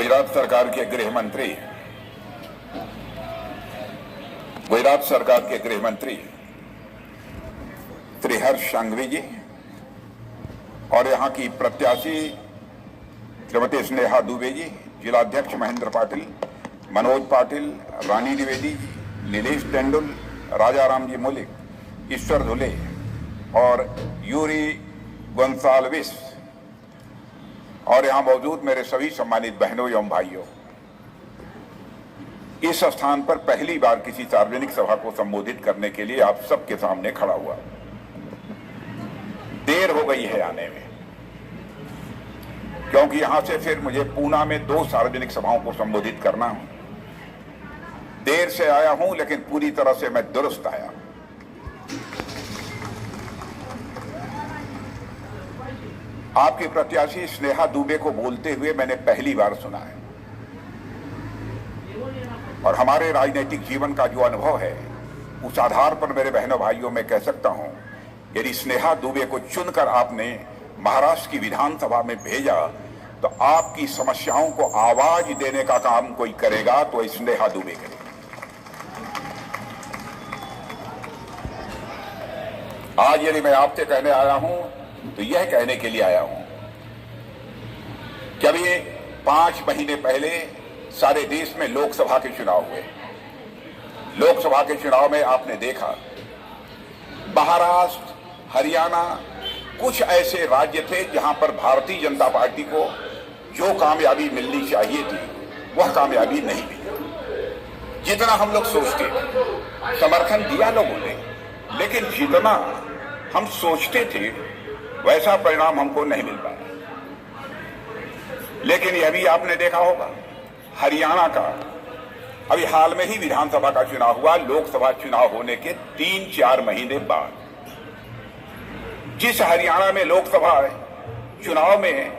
गुजरात सरकार के गृह मंत्री श्री हर्ष संघवी जी और यहाँ की प्रत्याशी श्रीमती स्नेहा दुबे जी, जिलाध्यक्ष महेंद्र पाटिल, मनोज पाटिल, रानी द्विवेदी, नीलेश तेंदुल, राजाराम जी मौलिक, ईश्वर धुले और यूरी गोंसाल्विस और यहाँ मौजूद मेरे सभी सम्मानित बहनों एवं भाइयों, इस स्थान पर पहली बार किसी सार्वजनिक सभा को संबोधित करने के लिए आप सबके सामने खड़ा हुआ। देर हो गई है आने में, क्योंकि यहां से फिर मुझे पूना में 2 सार्वजनिक सभाओं को संबोधित करना है। देर से आया हूं, लेकिन पूरी तरह से मैं दुरुस्त आया। आपकी प्रत्याशी स्नेहा दुबे को बोलते हुए मैंने पहली बार सुना है और हमारे राजनीतिक जीवन का जो अनुभव है उस आधार पर मेरे बहनों भाइयों मैं कह सकता हूं, यदि स्नेहा दुबे को चुनकर आपने महाराष्ट्र की विधानसभा में भेजा तो आपकी समस्याओं को आवाज देने का काम कोई करेगा तो स्नेहा दुबे करेगी। आज यदि मैं आपसे कहने आया हूं तो यह कहने के लिए आया हूं कि अभी 5 महीने पहले सारे देश में लोकसभा के चुनाव हुए। लोकसभा के चुनाव में आपने देखा महाराष्ट्र, हरियाणा कुछ ऐसे राज्य थे जहां पर भारतीय जनता पार्टी को जो कामयाबी मिलनी चाहिए थी वह कामयाबी नहीं मिली। जितना हम लोग सोचते थे, समर्थन दिया लोगों ने, लेकिन जितना हम सोचते थे वैसा परिणाम हमको नहीं मिल पाया। लेकिन यह भी आपने देखा होगा, हरियाणा का अभी हाल में ही विधानसभा का चुनाव हुआ, लोकसभा चुनाव होने के 3-4 महीने बाद। जिस हरियाणा में लोकसभा चुनाव में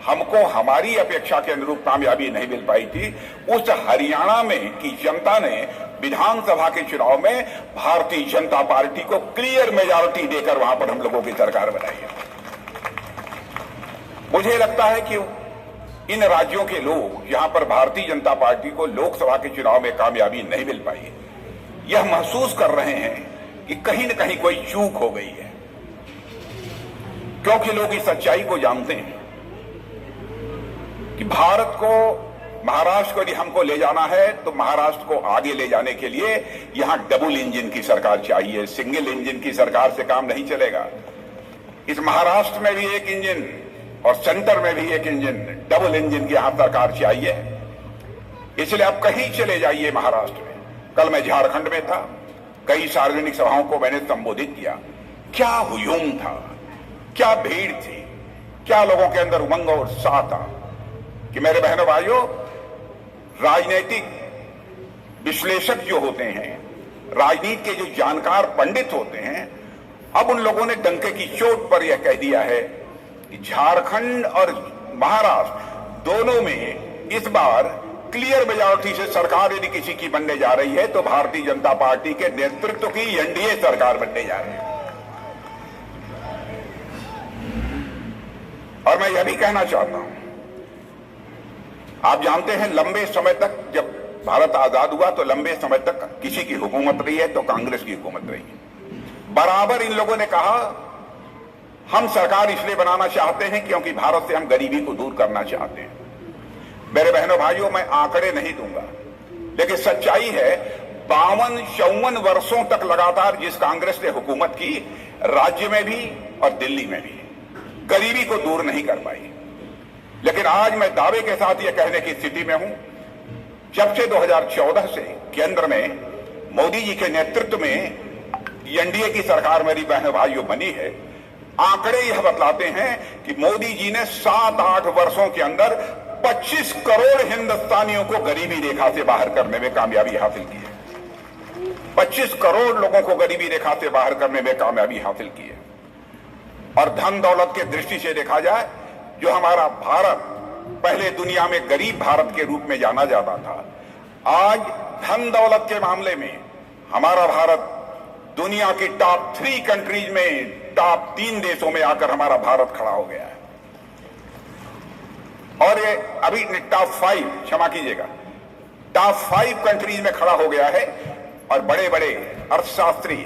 हमको हमारी अपेक्षा के अनुरूप कामयाबी नहीं मिल पाई थी, उस हरियाणा में की जनता ने विधानसभा के चुनाव में भारतीय जनता पार्टी को क्लियर मेजॉरिटी देकर वहां पर हम लोगों की सरकार बनाई है। मुझे लगता है कि इन राज्यों के लोग जहां पर भारतीय जनता पार्टी को लोकसभा के चुनाव में कामयाबी नहीं मिल पाई, यह महसूस कर रहे हैं कि कहीं न कहीं कोई चूक हो गई है, क्योंकि लोग इस सच्चाई को जानते हैं कि भारत को, महाराष्ट्र को यदि हमको ले जाना है तो महाराष्ट्र को आगे ले जाने के लिए यहां डबल इंजन की सरकार चाहिए। सिंगल इंजन की सरकार से काम नहीं चलेगा। इस महाराष्ट्र में भी एक इंजन और सेंटर में भी एक इंजन, डबल इंजन की यहां सरकार चाहिए। इसलिए आप कहीं चले जाइए महाराष्ट्र में। कल मैं झारखंड में था, कई सार्वजनिक सभाओं को मैंने संबोधित किया। क्या हुजूम था, क्या भीड़ थी, क्या लोगों के अंदर उमंग और उत्साह था कि मेरे बहनों भाइयों, राजनीतिक विश्लेषक जो होते हैं, राजनीति के जो जानकार पंडित होते हैं, अब उन लोगों ने डंके की चोट पर यह कह दिया है कि झारखंड और महाराष्ट्र दोनों में इस बार क्लियर मेजॉरिटी से सरकार यदि किसी की बनने जा रही है तो भारतीय जनता पार्टी के नेतृत्व की एनडीए सरकार बनने जा रही है। और मैं यह भी कहना चाहता हूं, आप जानते हैं लंबे समय तक जब भारत आजाद हुआ तो लंबे समय तक किसी की हुकूमत रही है तो कांग्रेस की हुकूमत रही है। बराबर इन लोगों ने कहा हम सरकार इसलिए बनाना चाहते हैं क्योंकि भारत से हम गरीबी को दूर करना चाहते हैं। मेरे बहनों भाइयों, मैं आंकड़े नहीं दूंगा, लेकिन सच्चाई है 52-54 वर्षों तक लगातार जिस कांग्रेस ने हुकूमत की, राज्य में भी और दिल्ली में भी गरीबी को दूर नहीं कर पाई। लेकिन आज मैं दावे के साथ यह कहने की स्थिति में हूं, जब से 2014 से केंद्र में मोदी जी के नेतृत्व में एनडीए की सरकार मेरी बहनों भाइयों बनी है, आंकड़े यह बतलाते हैं कि मोदी जी ने 7-8 वर्षों के अंदर 25 करोड़ हिंदुस्तानियों को गरीबी रेखा से बाहर करने में कामयाबी हासिल की है। 25 करोड़ लोगों को गरीबी रेखा से बाहर करने में कामयाबी हासिल की है। और धन दौलत के दृष्टि से देखा जाए, जो हमारा भारत पहले दुनिया में गरीब भारत के रूप में जाना जाता था, आज धन दौलत के मामले में हमारा भारत दुनिया की टॉप 3 कंट्रीज में, टॉप 3 देशों में आकर हमारा भारत खड़ा हो गया है। और ये अभी टॉप 5, क्षमा कीजिएगा, टॉप 5 कंट्रीज में खड़ा हो गया है। और बड़े बड़े अर्थशास्त्री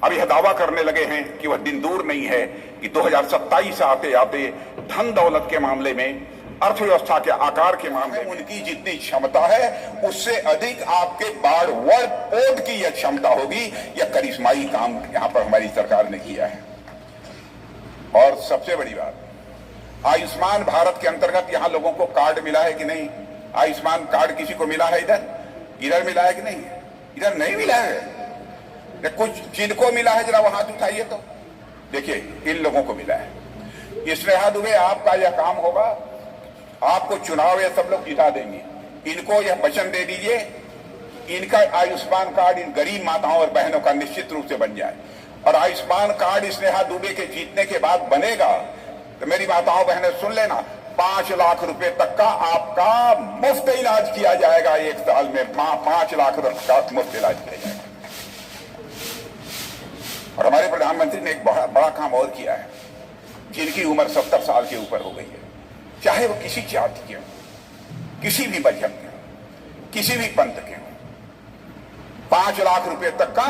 अभी यह दावा करने लगे हैं कि वह दिन दूर नहीं है कि 2027 आते आते धन दौलत के मामले में, अर्थव्यवस्था के आकार के मामले में उनकी जितनी क्षमता है उससे अधिक आपके बाढ़ वर्ल्ड पोर्ट की यह क्षमता होगी। यह करिश्माई काम यहां पर हमारी सरकार ने किया है। और सबसे बड़ी बात, आयुष्मान भारत के अंतर्गत यहां लोगों को कार्ड मिला है कि नहीं? आयुष्मान कार्ड किसी को मिला है? इधर मिला है कि नहीं? इधर नहीं मिला है। कुछ जिनको मिला है जरा वहां हाथ उठाइए तो देखिए, इन लोगों को मिला है। स्नेहा दुबे, आपका यह काम होगा, आपको चुनाव ये सब लोग जिता देंगे। इनको यह वचन दे दीजिए, इनका आयुष्मान कार्ड इन गरीब माताओं और बहनों का निश्चित रूप से बन जाए। और आयुष्मान कार्ड स्नेहा दुबे के जीतने के बाद बनेगा तो मेरी माताओं बहनें सुन लेना, 5 लाख रुपए तक का आपका मुफ्त इलाज किया जाएगा। 1 साल में 5 लाख रुपए का मुफ्त इलाज किया जाएगा। और हमारे प्रधानमंत्री ने एक बड़ा काम और किया है। जिनकी उम्र 70 साल के ऊपर हो गई है, चाहे वो किसी जाति के हो, किसी भी मजहब के हो, किसी भी पंथ के हो, 5 लाख रुपए तक का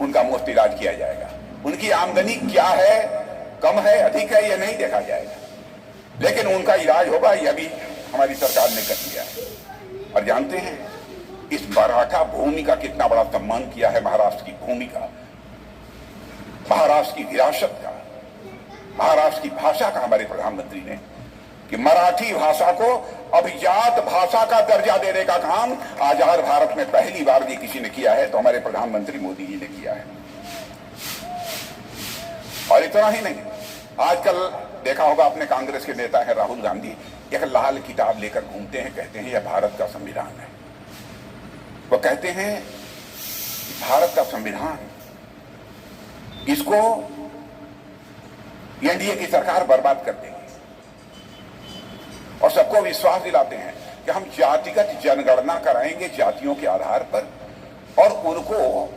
उनका मुफ्त इलाज किया जाएगा। उनकी आमदनी क्या है, कम है, अधिक है, यह नहीं देखा जाएगा, लेकिन उनका इलाज होगा। यह भी हमारी सरकार ने कर दिया है। और जानते हैं इस मराठा भूमि का कितना बड़ा सम्मान किया है, महाराष्ट्र की भूमि का, महाराष्ट्र की विरासत का, महाराष्ट्र की भाषा का हमारे प्रधानमंत्री ने, कि मराठी भाषा को अभिजात भाषा का दर्जा देने का काम आजाद भारत में पहली बार भी किसी ने किया है तो हमारे प्रधानमंत्री मोदी जी ने किया है। और इतना ही नहीं, आजकल देखा होगा आपने, कांग्रेस के नेता है राहुल गांधी, एक लाल किताब लेकर घूमते हैं, कहते हैं यह भारत का संविधान है। वो कहते हैं भारत का संविधान, इसको एनडीए की सरकार बर्बाद कर देगी। और सबको विश्वास दिलाते हैं कि हम जातिगत जनगणना कराएंगे जातियों के आधार पर, और उनको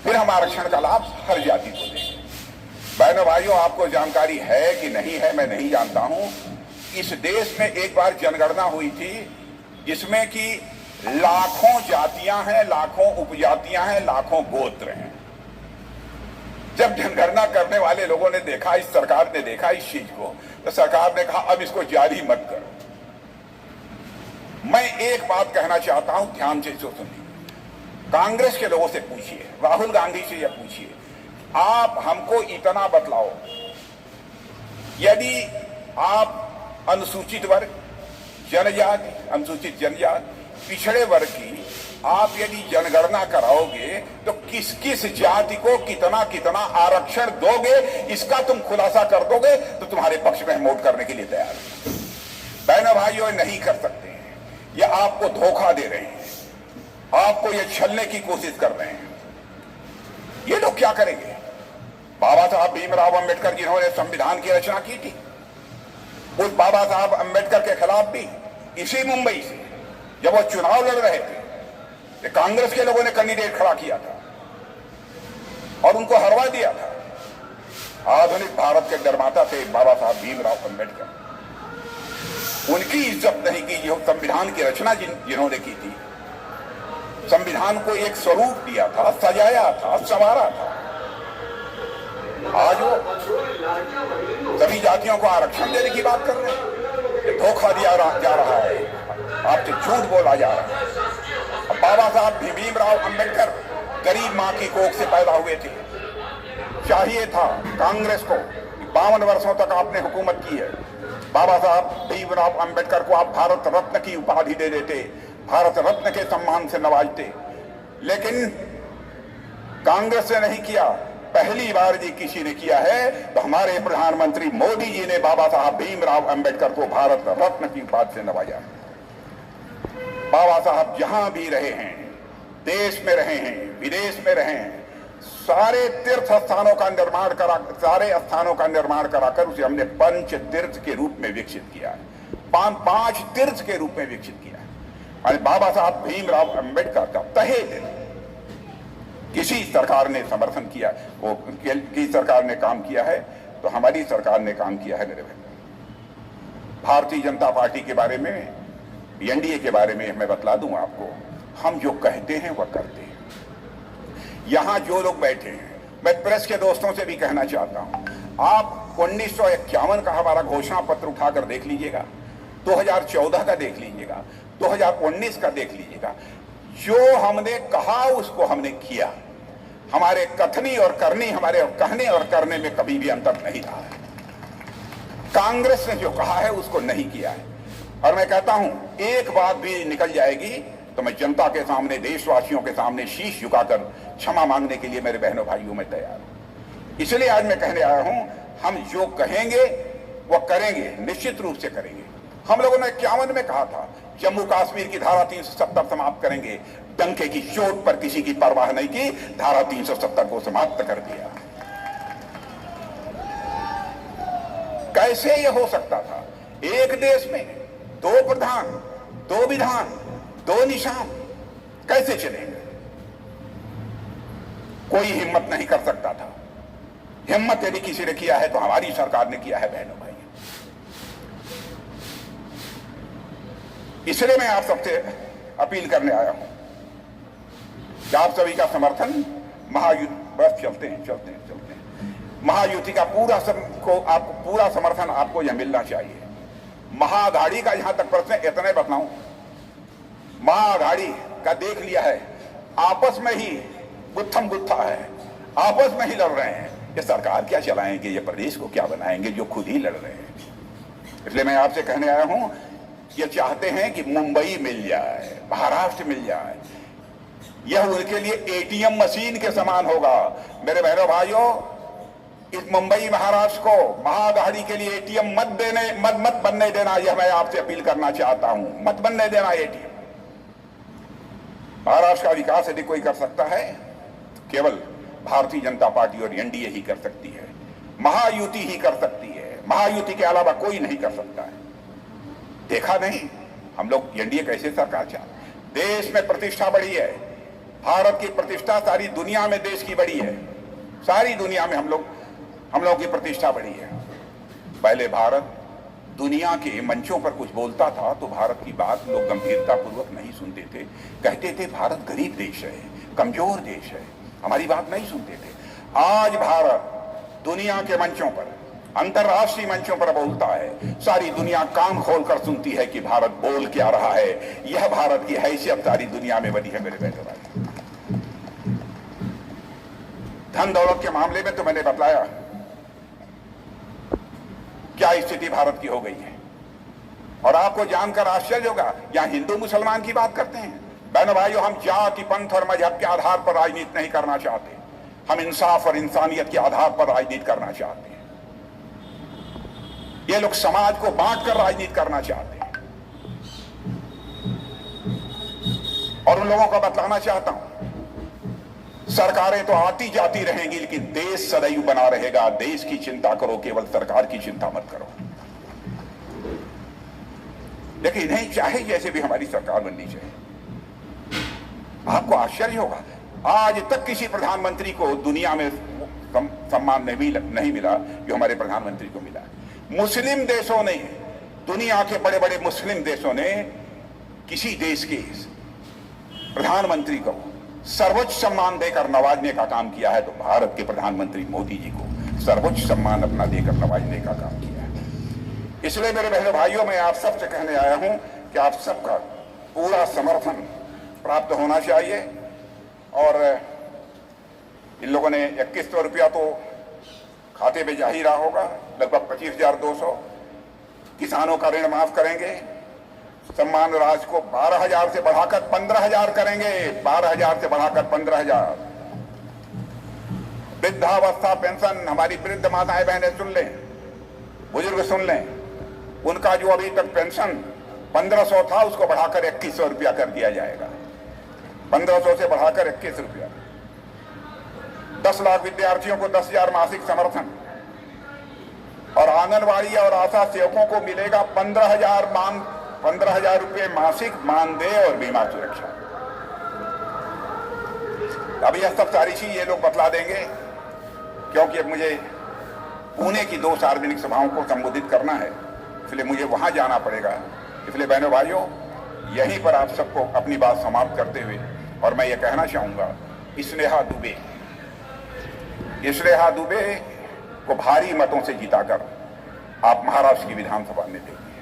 फिर हम आरक्षण का लाभ हर जाति को देंगे। बहनों भाइयों, आपको जानकारी है कि नहीं है मैं नहीं जानता हूं, इस देश में एक बार जनगणना हुई थी जिसमें कि लाखों जातियां हैं, लाखों उपजातियां हैं, लाखों गोत्र हैं। जब जनगणना करने वाले लोगों ने देखा, इस सरकार ने देखा इस चीज को, तो सरकार ने कहा अब इसको जारी मत करो। मैं एक बात कहना चाहता हूं, ध्यान से सुनिए। कांग्रेस के लोगों से पूछिए, राहुल गांधी से यह पूछिए, आप हमको इतना बतलाओ, यदि आप अनुसूचित वर्ग, जनजाति, अनुसूचित जनजाति, पिछड़े वर्ग की आप यदि जनगणना कराओगे तो किस किस जाति को कितना कितना आरक्षण दोगे, इसका तुम खुलासा कर दोगे तो तुम्हारे पक्ष में हम वोट करने के लिए तैयार हैं। बहनों भाइयों, नहीं कर सकते हैं, ये आपको धोखा दे रहे हैं, आपको ये छलने की कोशिश कर रहे हैं। ये लोग क्या करेंगे? बाबा साहब भीमराव अंबेडकर जिन्होंने संविधान की रचना की थी, उस बाबा साहब अंबेडकर के खिलाफ भी इसी मुंबई से जब वो चुनाव लड़ रहे थे, कांग्रेस के लोगों ने कैंडिडेट खड़ा किया था और उनको हरवा दिया था। आधुनिक भारत के निर्माता थे बाबा साहब भीमराव अंबेडकर। उनकी इज्जत नहीं की जो संविधान की रचना जिन्होंने की थी, संविधान को एक स्वरूप दिया था, सजाया था, संवारा था। आज वो सभी जातियों को आरक्षण देने की बात कर रहे हैं। धोखा दिया जा रहा है, आपसे झूठ बोला जा रहा है। बाबा साहब भीमराव अंबेडकर गरीब मां की कोख से पैदा हुए थे। चाहिए था कांग्रेस को, 52 वर्षों तक आपने हुकूमत की है, बाबा साहब भीमराव अंबेडकर को आप भारत रत्न की उपाधि दे देते, भारत रत्न के सम्मान से नवाजते, लेकिन कांग्रेस ने नहीं किया। पहली बार जी किसी ने किया है तो हमारे प्रधानमंत्री मोदी जी ने बाबा साहब भीमराव अंबेडकर को भारत रत्न की उपाधि से नवाजा। बाबा साहब जहां भी रहे हैं, देश में रहे हैं, विदेश में रहे हैं, सारे तीर्थ स्थानों का निर्माण करा, सारे स्थानों का निर्माण कराकर उसे हमने पंच तीर्थ के रूप में विकसित किया है, 5 तीर्थ के रूप में विकसित किया है। और बाबा साहब भीमराव अंबेडकर का तहे दिल किसी सरकार ने समर्थन किया, वो की सरकार ने काम किया है तो हमारी सरकार ने काम किया है मेरे भाई। भारतीय जनता पार्टी के बारे में, एनडीए के बारे में मैं बतला दूं आपको, हम जो कहते हैं वह करते हैं। यहां जो लोग बैठे हैं, मैं प्रेस के दोस्तों से भी कहना चाहता हूं, आप 1951 का हमारा घोषणा पत्र उठाकर देख लीजिएगा, 2014 का देख लीजिएगा, 2019 का देख लीजिएगा। जो हमने कहा उसको हमने किया। हमारे कथनी और करनी, हमारे कहने और करने में कभी भी अंतर नहीं रहा है। कांग्रेस ने जो कहा है उसको नहीं किया है। और मैं कहता हूं, एक बात भी निकल जाएगी तो मैं जनता के सामने, देशवासियों के सामने शीश झुकाकर क्षमा मांगने के लिए मेरे बहनों भाइयों में तैयार हूं। इसलिए आज मैं कहने आया हूं, हम जो कहेंगे वो करेंगे, निश्चित रूप से करेंगे। हम लोगों ने 51 में कहा था जम्मू कश्मीर की धारा 370 समाप्त करेंगे। डंके की चोट पर किसी की परवाह नहीं की, धारा 370 को समाप्त कर दिया। कैसे यह हो सकता था? एक देश में 2 प्रधान, 2 विधान, 2 निशान, कैसे चलेंगे? कोई हिम्मत नहीं कर सकता था। हिम्मत यदि किसी ने किया है तो हमारी सरकार ने किया है बहनों भाई। इसलिए मैं आप सबसे अपील करने आया हूं कि आप सभी का समर्थन महायुति, बस चलते हैं महायुति का पूरा समर्थन आपको यह मिलना चाहिए। महाअघाड़ी का जहां तक प्रश्न है, इतने बताऊं, महाअघाड़ी का देख लिया है, आपस में ही गुत्थम गुत्था है, आपस में ही लड़ रहे हैं। ये सरकार क्या चलाएंगे, ये प्रदेश को क्या बनाएंगे, जो खुद ही लड़ रहे हैं। इसलिए मैं आपसे कहने आया हूं, ये चाहते हैं कि मुंबई मिल जाए, महाराष्ट्र मिल जाए, यह उनके लिए एटीएम मशीन के समान होगा। मेरे बहनों भाइयों, इस मुंबई महाराष्ट्र को महाअघाड़ी के लिए एटीएम मत बनने देना, यह मैं आपसे अपील करना चाहता हूं। मत बनने देना एटीएम। महाराष्ट्र का विकास यदि कोई कर सकता है, केवल भारतीय जनता पार्टी और एनडीए ही कर सकती है, महायुति ही कर सकती है। महायुति के अलावा कोई नहीं कर सकता है। देखा नहीं हम लोग एनडीए कैसे सरकार चाहते? देश में प्रतिष्ठा बढ़ी है, भारत की प्रतिष्ठा सारी दुनिया में देश की बढ़ी है, सारी दुनिया में हम लोगों की प्रतिष्ठा बढ़ी है। पहले भारत दुनिया के मंचों पर कुछ बोलता था तो भारत की बात लोग गंभीरता पूर्वक नहीं सुनते थे, कहते थे भारत गरीब देश है, कमजोर देश है, हमारी बात नहीं सुनते थे। आज भारत दुनिया के मंचों पर, अंतर्राष्ट्रीय मंचों पर बोलता है, सारी दुनिया कान खोलकर सुनती है कि भारत बोल क्या रहा है। यह भारत की हैसियत सारी दुनिया में बनी है। मेरे बेटे भाई, धन दौलत के मामले में तो मैंने बतलाया क्या स्थिति भारत की हो गई है। और आपको जानकर आश्चर्य होगा, यहां हिंदू मुसलमान की बात करते हैं। बहनों भाइयों, हम जाति, पंथ और मजहब के आधार पर राजनीति नहीं करना चाहते, हम इंसाफ और इंसानियत के आधार पर राजनीति करना चाहते हैं। ये लोग समाज को बांटकर राजनीति करना चाहते हैं। और उन लोगों को बतलाना चाहता हूं, सरकारें तो आती जाती रहेंगी, लेकिन देश सदैव बना रहेगा। देश की चिंता करो, केवल सरकार की चिंता मत करो। लेकिन नहीं चाहे जैसे भी हमारी सरकार बननी चाहिए। आपको आश्चर्य होगा, आज तक किसी प्रधानमंत्री को दुनिया में सम्मान नहीं मिला जो हमारे प्रधानमंत्री को मिला। मुस्लिम देशों ने, दुनिया के बड़े बड़े मुस्लिम देशों ने किसी देश के प्रधानमंत्री को सर्वोच्च सम्मान देकर नवाजने का काम किया है, तो भारत के प्रधानमंत्री मोदी जी को सर्वोच्च सम्मान अपना देकर नवाजने का काम किया है। इसलिए मेरे बहनों भाइयों, मैं आप सबसे कहने आया हूं कि आप सबका पूरा समर्थन प्राप्त होना चाहिए। और इन लोगों ने 2100 रुपया तो खाते में जा ही रहा होगा, लगभग 25,200। किसानों का ऋण माफ करेंगे, सम्मान राशि को 12,000 से बढ़ाकर 15,000 करेंगे, 12,000 से बढ़ाकर 15,000। वृद्धावस्था पेंशन, हमारी वृद्ध माताएं बहनें सुन लें, बुजुर्ग सुन लें, उनका जो अभी तक पेंशन 1500 था उसको बढ़ाकर 2100 रुपया कर दिया जाएगा। 1500 से बढ़ाकर 21 रुपया। 10 लाख विद्यार्थियों को 10,000 मासिक समर्थन। और आंगनबाड़ी और आशा सेवकों को मिलेगा 15,000 रुपये मासिक मानदेय और बीमा सुरक्षा। अभी यह सब सारी चीज ये लोग बतला देंगे, क्योंकि अब मुझे पुणे की 2 सार्वजनिक सभाओं को संबोधित करना है। इसलिए मुझे वहां जाना पड़ेगा। इसलिए बहनों भाइयों, यहीं पर आप सबको अपनी बात समाप्त करते हुए और मैं ये कहना चाहूंगा, स्नेहा दुबे को भारी मतों से जिताकर आप महाराष्ट्र की विधानसभा में देंगे।